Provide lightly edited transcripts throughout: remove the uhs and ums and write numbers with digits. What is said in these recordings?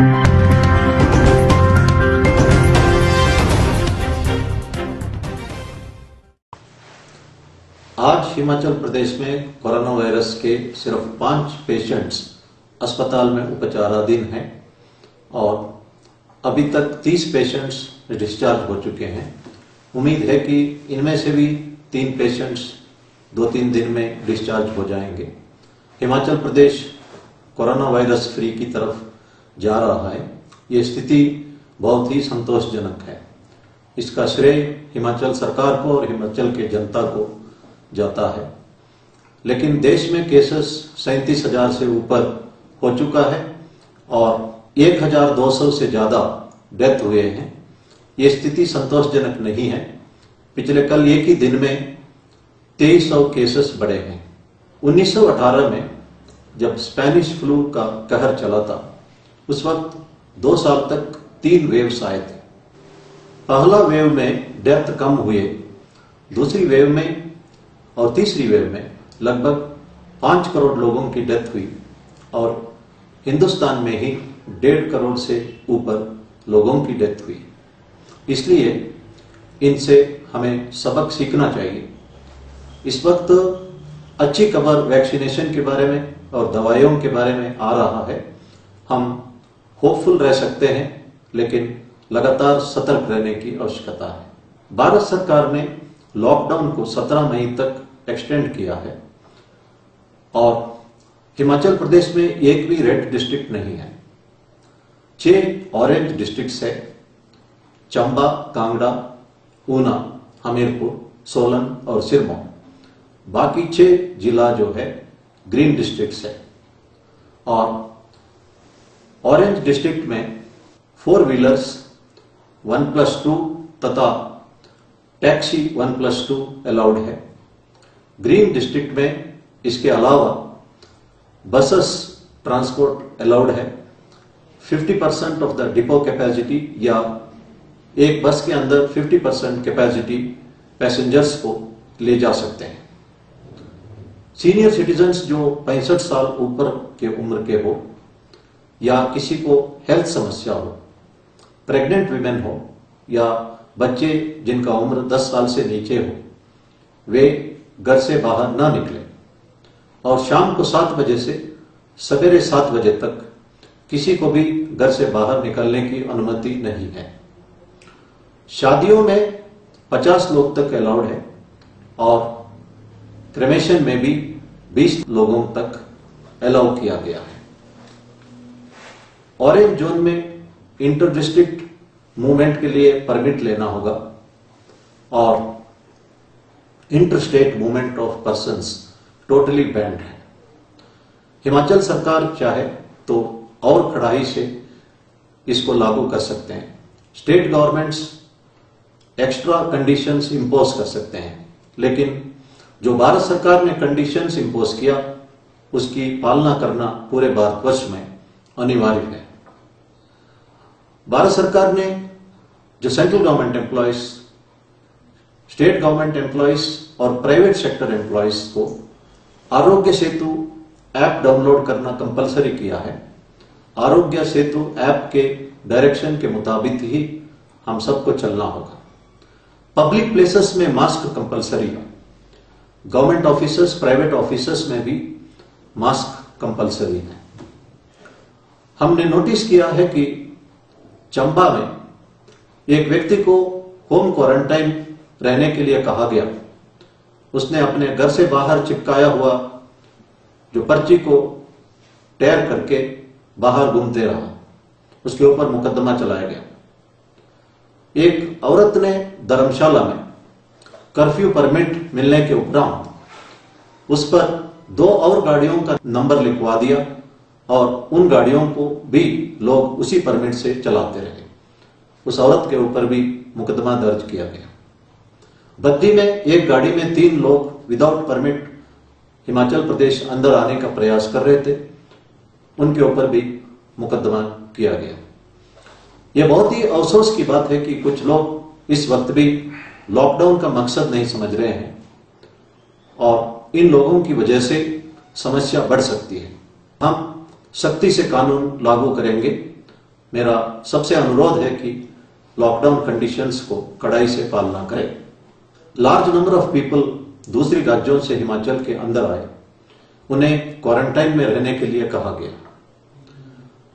आज हिमाचल प्रदेश में corona virus के सिर्फ 5 पेशेंट्स अस्पताल में उपचाराधीन हैं और अभी तक 30 पेशेंट्स डिस्चार्ज हो चुके हैं। उम्मीद है कि इनमें से भी 3 पेशेंट्स 2-3 दिन में डिस्चार्ज हो जाएंगे। Himachal Pradesh corona virus free की तरफ जा रहा है। ये स्थिति बहुत ही संतोषजनक है। इसका श्रेय हिमाचल सरकार को और हिमाचल के जनता को जाता है। लेकिन देश में केसेस 37,000 से ऊपर हो चुका है और 1,200 से ज्यादा डेथ हुए हैं। ये स्थिति संतोषजनक नहीं है। पिछले कल एक ही दिन में 2300 केसेस बढ़े हैं। 1918 में जब स्पेनिश फ्लू का कहर चला था, उस वक्त 2 साल तक 3 वेव्स आए थे। पहला वेव में डेथ कम हुए, दूसरी वेव में और तीसरी वेव में लगभग 5 करोड़ लोगों की डेथ हुई और हिंदुस्तान में ही 1.5 करोड़ से ऊपर लोगों की डेथ हुई। इसलिए इनसे हमें सबक सीखना चाहिए। इस वक्त अच्छी खबर वैक्सीनेशन के बारे में और दवाइयों के बारे में आ रहा है। हम होपफुल रह सकते हैं, लेकिन लगातार सतर्क रहने की आवश्यकता है। भारत सरकार ने लॉकडाउन को 17 मई तक एक्सटेंड किया है और हिमाचल प्रदेश में एक भी रेड डिस्ट्रिक्ट नहीं है। 6 ऑरेंज डिस्ट्रिक्ट्स है: चंबा, कांगड़ा, ऊना, हमीरपुर, सोलन और सिरमौर। बाकी 6 जिला जो है ग्रीन डिस्ट्रिक्ट्स है। और ऑरेंज डिस्ट्रिक्ट में 4 व्हीलर्स 1+2 तथा टैक्सी 1+2 अलाउड है। ग्रीन डिस्ट्रिक्ट में इसके अलावा बसेस ट्रांसपोर्ट अलाउड है। 50% ऑफ द डिपो कैपेसिटी या एक बस के अंदर 50% कैपेसिटी पैसेंजर्स को ले जा सकते हैं। सीनियर सिटीजन्स जो 65 साल ऊपर के उम्र के हो या किसी को हेल्थ समस्या हो, प्रेग्नेंट विमेन हो या बच्चे जिनका उम्र 10 साल से नीचे हो, वे घर से बाहर ना निकले और शाम को 7 बजे से सवेरे 7 बजे तक किसी को भी घर से बाहर निकलने की अनुमति नहीं है। शादियों में 50 लोग तक अलाउड है और क्रेमेशन में भी 20 लोगों तक अलाउ किया गया है। ऑरेंज जोन में इंटर डिस्ट्रिक्ट मूवमेंट के लिए परमिट लेना होगा और inter state movement of persons totally band है। हिमाचल सरकार चाहे तो और कड़ाई से इसको लागू कर सकते हैं। State governments extra conditions impose कर सकते हैं, लेकिन जो भारत सरकार ने कंडीशंस इंपोज किया उसकी पालना करना पूरे भारतवर्ष में अनिवार्य है। भारत सरकार ने जो central government employees, state government employees और प्राइवेट सेक्टर एम्प्लॉयज को आरोग्य सेतु ऐप डाउनलोड करना कंपलसरी किया है। आरोग्य सेतु ऐप के डायरेक्शन के मुताबिक ही हम सबको चलना होगा। पब्लिक प्लेसेस में मास्क कंपलसरी है। गवर्नमेंट ऑफिसर्स, प्राइवेट ऑफिसर्स में भी मास्क कंपलसरी है। हमने नोटिस किया है कि चंबा में एक व्यक्ति को होम क्वारंटाइन रहने के लिए कहा गया। उसने अपने घर से बाहर चिपकाया हुआ जो पर्ची को टेयर करके बाहर घूमते रहा। उसके ऊपर मुकदमा चलाया गया। एक औरत ने धर्मशाला में कर्फ्यू परमिट मिलने के उपरांत उस पर 2 और गाड़ियों का नंबर लिखवा दिया और उन गाड़ियों को भी लोग उसी परमिट से चलाते रहे। उस औरत के ऊपर भी मुकदमा दर्ज किया गया। बद्दी में एक गाड़ी में 3 लोग विदाउट परमिट हिमाचल प्रदेश अंदर आने का प्रयास कर रहे थे। उनके ऊपर भी मुकदमा किया गया। यह बहुत ही अफसोस की बात है कि कुछ लोग इस वक्त भी लॉकडाउन का मकसद नहीं समझ रहे हैं और इन लोगों की वजह से समस्या बढ़ सकती है। हम सख्ती से कानून लागू करेंगे मेरा सबसे अनुरोध है कि लॉकडाउन कंडीशंस को कड़ाई से पालना करें। लार्ज नंबर ऑफ पीपल दूसरी राज्यों से हिमाचल के अंदर आए, उन्हें क्वारंटाइन में रहने के लिए कहा गया,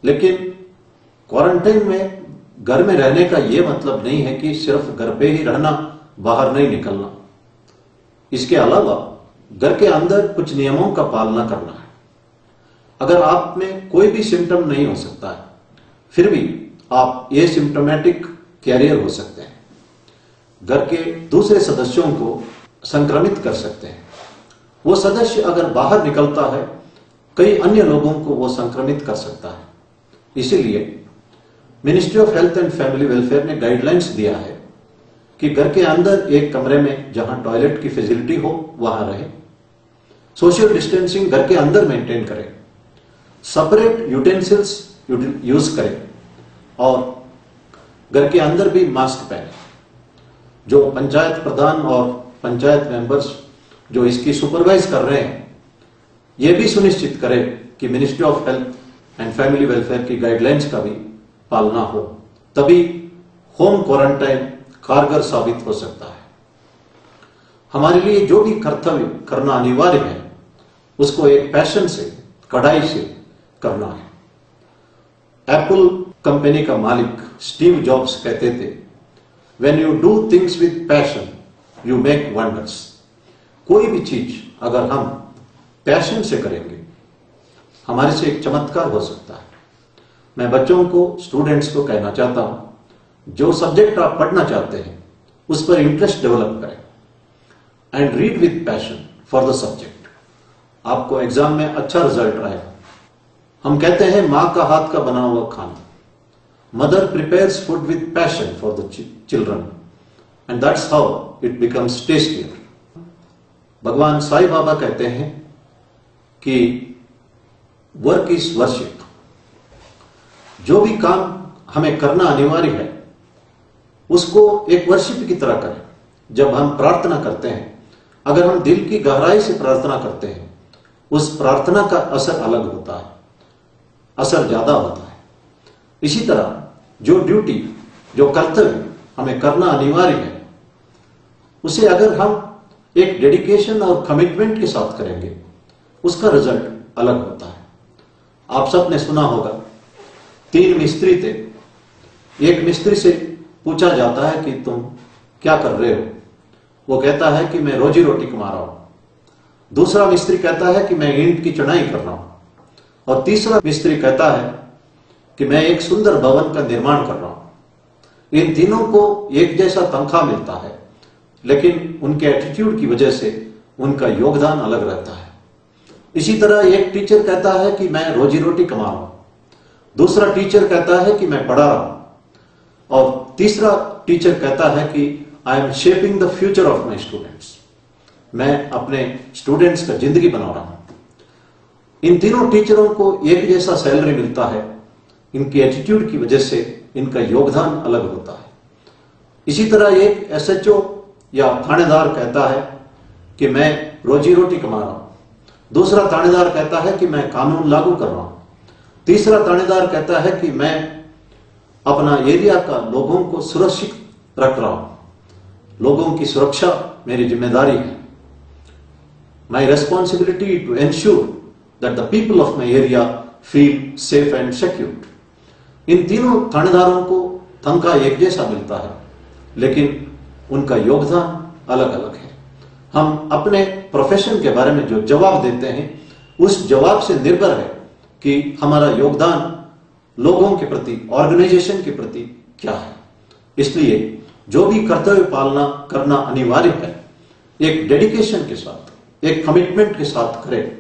लेकिन क्वारंटाइन में घर में रहने का यह मतलब नहीं है कि सिर्फ घर पे ही रहना, बाहर नहीं निकलना। इसके अलावा घर के अंदर कुछ नियमों का पालना करना है। अगर आप में कोई भी सिम्टम नहीं हो सकता है, फिर भी आप एसिम्प्टोमेटिक कैरियर हो सकते हैं, घर के दूसरे सदस्यों को संक्रमित कर सकते हैं। वो सदस्य अगर बाहर निकलता है, कई अन्य लोगों को वो संक्रमित कर सकता है। इसीलिए ministry of health and family welfare ने गाइडलाइंस दिया है कि घर के अंदर एक कमरे में जहां टॉयलेट की फैसिलिटी हो वहां रहे, सोशल डिस्टेंसिंग घर के अंदर मेंटेन करें, सेपरेट यूटेंसिल्स यूज करें और घर के अंदर भी मास्क पहने। जो पंचायत प्रधान और पंचायत मेंबर्स जो इसकी सुपरवाइज कर रहे हैं, यह भी सुनिश्चित करें कि ministry of health and family welfare की गाइडलाइंस का भी पालना हो, तभी होम क्वारंटाइन कारगर साबित हो सकता है। हमारे लिए जो भी कर्तव्य करना अनिवार्य है, उसको एक पैशन से, कड़ाई से करना है। एप्पल कंपनी का मालिक स्टीव जॉब्स कहते थे, when you do things with passion you make wonders. कोई भी चीज अगर हम पैशन से करेंगे, हमारे से एक चमत्कार हो सकता है। मैं बच्चों को, स्टूडेंट्स को कहना चाहता हूं, जो सब्जेक्ट आप पढ़ना चाहते हैं उस पर इंटरेस्ट डेवलप करें and read with passion for the subject. आपको एग्जाम में अच्छा रिजल्ट आएगा। हम कहते हैं मां का हाथ का बना हुआ खाना, mother prepares food with passion for the children and that's how it becomes tastier. भगवान साईं बाबा कहते हैं कि वर्क इज वर्शिप। जो भी काम हमें करना अनिवार्य है, उसको एक वर्शिप की तरह करें। जब हम प्रार्थना करते हैं, अगर हम दिल की गहराई से प्रार्थना करते हैं, उस प्रार्थना का असर अलग होता है, असर ज्यादा होता है। इसी तरह जो ड्यूटी, जो कर्तव्य हमें करना अनिवार्य है, उसे अगर हम एक डेडिकेशन और कमिटमेंट के साथ करेंगे, उसका रिजल्ट अलग होता है। आप सबने सुना होगा, 3 मिस्त्री थे। एक मिस्त्री से पूछा जाता है कि तुम क्या कर रहे हो? वो कहता है कि मैं रोजी रोटी कमा रहा हूं। दूसरा मिस्त्री कहता है कि मैं ईंट की चुनाई कर रहा हूं। और तीसरा मिस्त्री कहता है कि मैं एक सुंदर भवन का निर्माण कर रहा हूं। इन तीनों को एक जैसा तनख्वाह मिलता है, लेकिन उनके एटीट्यूड की वजह से उनका योगदान अलग रहता है। इसी तरह एक टीचर कहता है कि मैं रोजी रोटी कमा रहा हूं, दूसरा टीचर कहता है कि मैं पढ़ा रहा हूं, और तीसरा टीचर कहता है कि I am shaping the future of my students. मैं अपने स्टूडेंट्स का जिंदगी बना रहा हूं। इन तीनों टीचरों को एक जैसा सैलरी मिलता है, इनकी एटीट्यूड की वजह से इनका योगदान अलग होता है। इसी तरह एक एसएचओ या थानेदार कहता है कि मैं रोजी रोटी कमा रहा हूं, दूसरा थानेदार कहता है कि मैं कानून लागू कर रहा हूं, तीसरा थानेदार कहता है कि मैं अपना एरिया का लोगों को सुरक्षित रख रहा हूं, लोगों की सुरक्षा मेरी जिम्मेदारी है। My responsibility to ensure that the people of my area feel safe and secure. इन तीनों थानेदारों को तनख्वाह एक जैसा मिलता है, लेकिन उनका योगदान अलग अलग है। हम अपने प्रोफेशन के बारे में जो जवाब देते हैं, उस जवाब से निर्भर है कि हमारा योगदान लोगों के प्रति, ऑर्गेनाइजेशन के प्रति क्या है। इसलिए जो भी कर्तव्य पालना करना अनिवार्य है, एक डेडिकेशन के साथ, एक कमिटमेंट के साथ करें,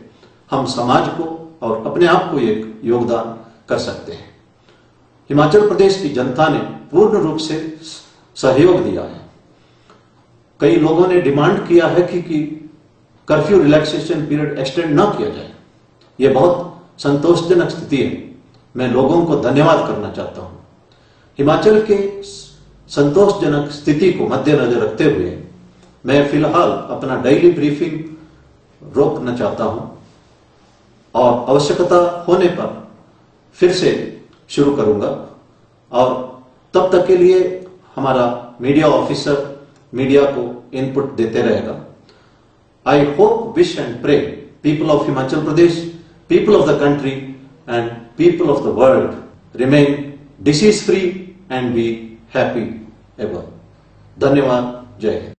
हम समाज को और अपने आप को एक योगदान कर सकते हैं। हिमाचल प्रदेश की जनता ने पूर्ण रूप से सहयोग दिया है। कई लोगों ने डिमांड किया है कि कर्फ्यू रिलैक्सेशन पीरियड एक्सटेंड ना किया जाए। यह बहुत संतोषजनक स्थिति है। मैं लोगों को धन्यवाद करना चाहता हूं। हिमाचल के संतोषजनक स्थिति को मद्देनजर रखते हुए मैं फिलहाल अपना डेली ब्रीफिंग रोकना चाहता हूं और आवश्यकता होने पर फिर से शुरू करूंगा। और तब तक के लिए हमारा मीडिया ऑफिसर मीडिया को इनपुट देते रहेगा। I hope, wish and pray people of Himachal Pradesh, people of the country and people of the world remain disease free and be happy ever. धन्यवाद। जय हिंद।